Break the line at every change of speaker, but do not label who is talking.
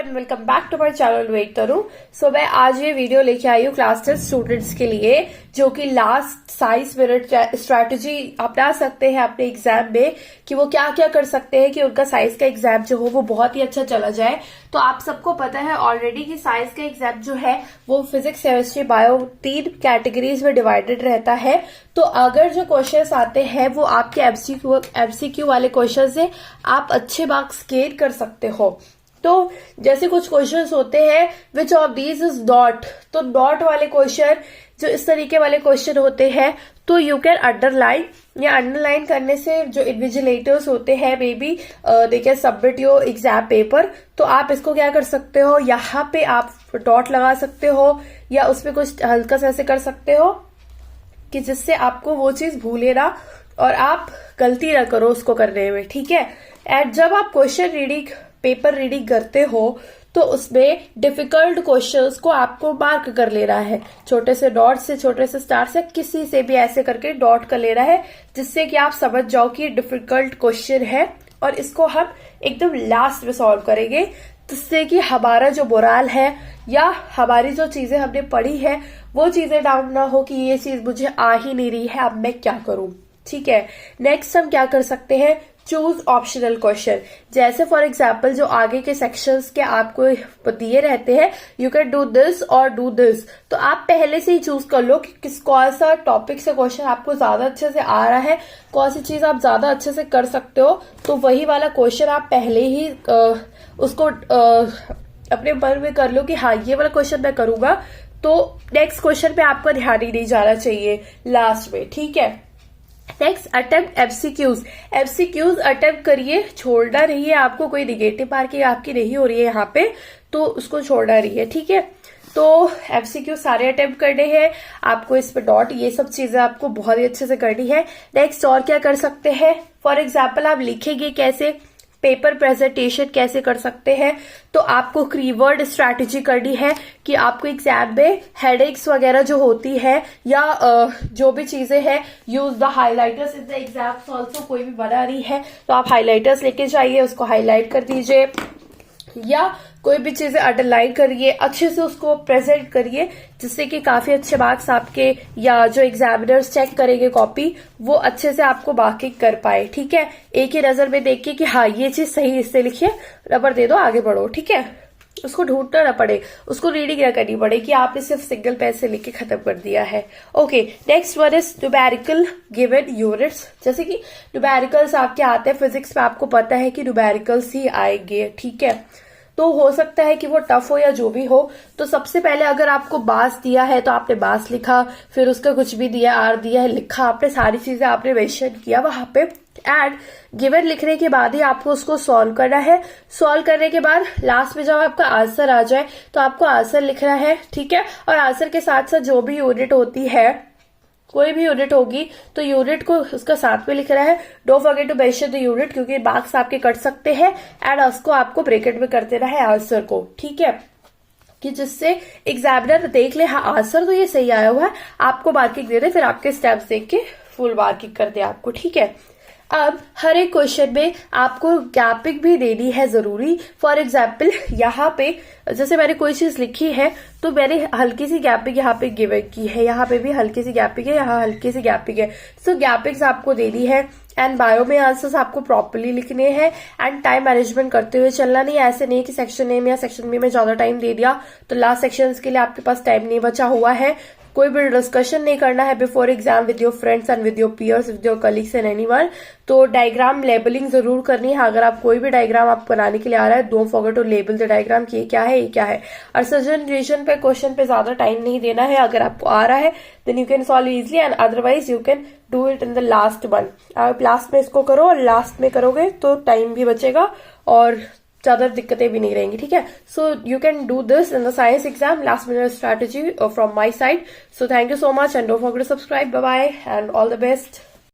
And welcome back to my channel wait करूं। सो मैं आज ये वीडियो लेके आई हूँ क्लास 10 स्टूडेंट्स के लिए, जो कि लास्ट साइंस मिनट स्ट्रैटेजी अपना सकते हैं अपने एग्जाम में कि वो क्या क्या कर सकते हैं कि उनका साइंस का एग्जाम जो हो वो बहुत ही अच्छा चला जाए। तो आप सबको पता है ऑलरेडी कि साइंस का एग्जाम जो है वो फिजिक्स, केमिस्ट्री, बायो 3 कैटेगरीज में डिवाइडेड रहता है। तो अगर जो क्वेश्चंस आते हैं वो आपके एमसीक्यू वाले क्वेश्चन से आप अच्छे मार्क्स गेन कर सकते हो। तो जैसे कुछ क्वेश्चंस होते हैं which of these is not, तो नॉट वाले क्वेश्चन जो इस तरीके वाले क्वेश्चन होते हैं तो यू कैन अंडरलाइन, या अंडरलाइन करने से जो इन्विजिलेटर्स होते हैं may be they can submit your exam paper. तो आप इसको क्या कर सकते हो, यहाँ पे आप डॉट लगा सकते हो या उसमें कुछ हल्का सा ऐसे कर सकते हो कि जिससे आपको वो चीज भूले ना और आप गलती ना करो उसको करने में, ठीक है। एंड जब आप क्वेश्चन रीडिंग पेपर रीडिंग करते हो तो उसमें डिफिकल्ट क्वेश्चंस को आपको मार्क कर लेना है, छोटे से डॉट से, छोटे से स्टार से, किसी से भी ऐसे करके डॉट कर लेना है जिससे कि आप समझ जाओ कि डिफिकल्ट क्वेश्चन है और इसको हम एकदम लास्ट में सॉल्व करेंगे, जिससे कि हमारा जो मोरल है या हमारी जो चीजें हमने पढ़ी है वो चीजें डाउन ना हो कि ये चीज मुझे आ ही नहीं रही है, अब मैं क्या करूं, ठीक है। नेक्स्ट हम क्या कर सकते हैं, चूज ऑप्शनल क्वेश्चन। जैसे फॉर एग्जाम्पल जो आगे के सेक्शंस के आपको दिए रहते हैं, यू कैन डू दिस और डू दिस, तो आप पहले से ही चूज कर लो कि कौन सा टॉपिक से क्वेश्चन आपको ज्यादा अच्छे से आ रहा है, कौन सी चीज आप ज्यादा अच्छे से कर सकते हो, तो वही वाला क्वेश्चन आप पहले ही उसको अपने मन में कर लो कि हाँ ये वाला क्वेश्चन मैं करूंगा। तो नेक्स्ट क्वेश्चन पे आपका ध्यान ही नहीं जाना चाहिए लास्ट में, ठीक है। नेक्स्ट अटेम्प्ट एमसीक्यूज अटेम्प्ट करिए, छोड़ना नहीं है आपको, कोई निगेटिव मार्किंग आपकी नहीं हो रही है यहाँ पे तो उसको छोड़ना नहीं है, ठीक है। तो एमसीक्यू सारे अटेम्प्ट करने हैं आपको, इस पे डॉट ये सब चीजें आपको बहुत ही अच्छे से करनी है। नेक्स्ट और क्या कर सकते हैं, फॉर एग्जाम्पल आप लिखेंगे कैसे, पेपर प्रेजेंटेशन कैसे कर सकते हैं, तो आपको कीवर्ड स्ट्रैटेजी करनी है कि आपको एग्जाम में हेडेक्स वगैरह जो होती है या जो भी चीजें हैं, use the highlighters in the exams also, कोई भी बना रही है तो आप हाइलाइटर्स लेके जाइए, उसको हाईलाइट कर दीजिए या कोई भी चीजें अंडरलाइन करिए, अच्छे से उसको प्रेजेंट करिए जिससे कि काफी अच्छे मार्क्स आपके या जो एग्जामिनर्स चेक करेंगे कॉपी वो अच्छे से आपको मार्किंग कर पाए, ठीक है। एक ही नजर में देखिए कि हाँ ये चीज सही इससे लिखिए, रबर दे दो, आगे बढ़ो, ठीक है। उसको ढूंढना ना पड़े, उसको रीडिंग ना करनी पड़े कि आपने सिर्फ सिंगल पेन से लिख के खत्म कर दिया है। Okay, next one is numerical given units. जैसे कि न्यूमेरिकल्स आपके आते हैं फिजिक्स में, आपको पता है कि न्यूमेरिकल्स ही आएंगे, ठीक है। तो हो सकता है कि वो टफ हो या जो भी हो, तो सबसे पहले अगर आपको बास दिया है तो आपने बास लिखा, फिर उसका कुछ भी दिया, आर दिया है लिखा, आपने सारी चीजें आपने मेंशन किया वहां पे, एंड गिवन लिखने के बाद ही आपको उसको सॉल्व करना है। सॉल्व करने के बाद लास्ट में जब आपका आंसर आ जाए तो आपको आंसर लिखना है, ठीक है। और आंसर के साथ साथ जो भी यूनिट होती है, कोई भी यूनिट होगी तो यूनिट को उसका साथ में लिखना है। Don't forget to mention the unit, क्योंकि मार्क्स आपके कट सकते हैं, एंड उसको आपको ब्रैकेट में कर देना है आंसर को, ठीक है, कि जिससे एग्जामिनर देख ले हाँ आंसर तो ये सही आया हुआ है, आपको मार्किंग दे दे, फिर आपके स्टेप्स देख के फुल मार्किंग कर दे आपको, ठीक है। अब हर एक क्वेश्चन में आपको गैपिंग भी देनी है जरूरी। फॉर एग्जाम्पल यहाँ पे जैसे मैंने कोई चीज लिखी है तो मैंने हल्की सी गैपिंग यहाँ पे गिवन की है, यहाँ पे भी हल्की सी गैपिंग है, यहाँ हल्की सी गैपिंग है, सो गैपिंग्स आपको देनी है। एंड बायो में आंसर्स आपको प्रॉपर्ली लिखने हैं एंड टाइम मैनेजमेंट करते हुए चलना, नहीं ऐसे नहीं कि सेक्शन ए में या सेक्शन बी में ज्यादा टाइम दे दिया तो लास्ट सेक्शन के लिए आपके पास टाइम नहीं बचा हुआ है। कोई भी डिस्कशन नहीं करना है before exam with your friends and with your peers, with your colleagues and anyone. तो डायग्राम लेबलिंग जरूर करनी है, अगर आप कोई भी डायग्राम आप बनाने के लिए आ रहा है, don't forget to label the diagram कि ये क्या है, ये क्या है। और सर्जन रीजन पे क्वेश्चन पे ज्यादा टाइम नहीं देना है, अगर आपको आ रहा है then you can solve easily and otherwise you can do it in the last one. आप लास्ट में इसको करो और लास्ट में करोगे तो टाइम भी बचेगा और ज्यादा दिक्कतें भी नहीं रहेंगी, ठीक है। So you can do this in the science exam, last minute strategy from my side. So thank you so much and don't forget to subscribe, bye bye and all the best.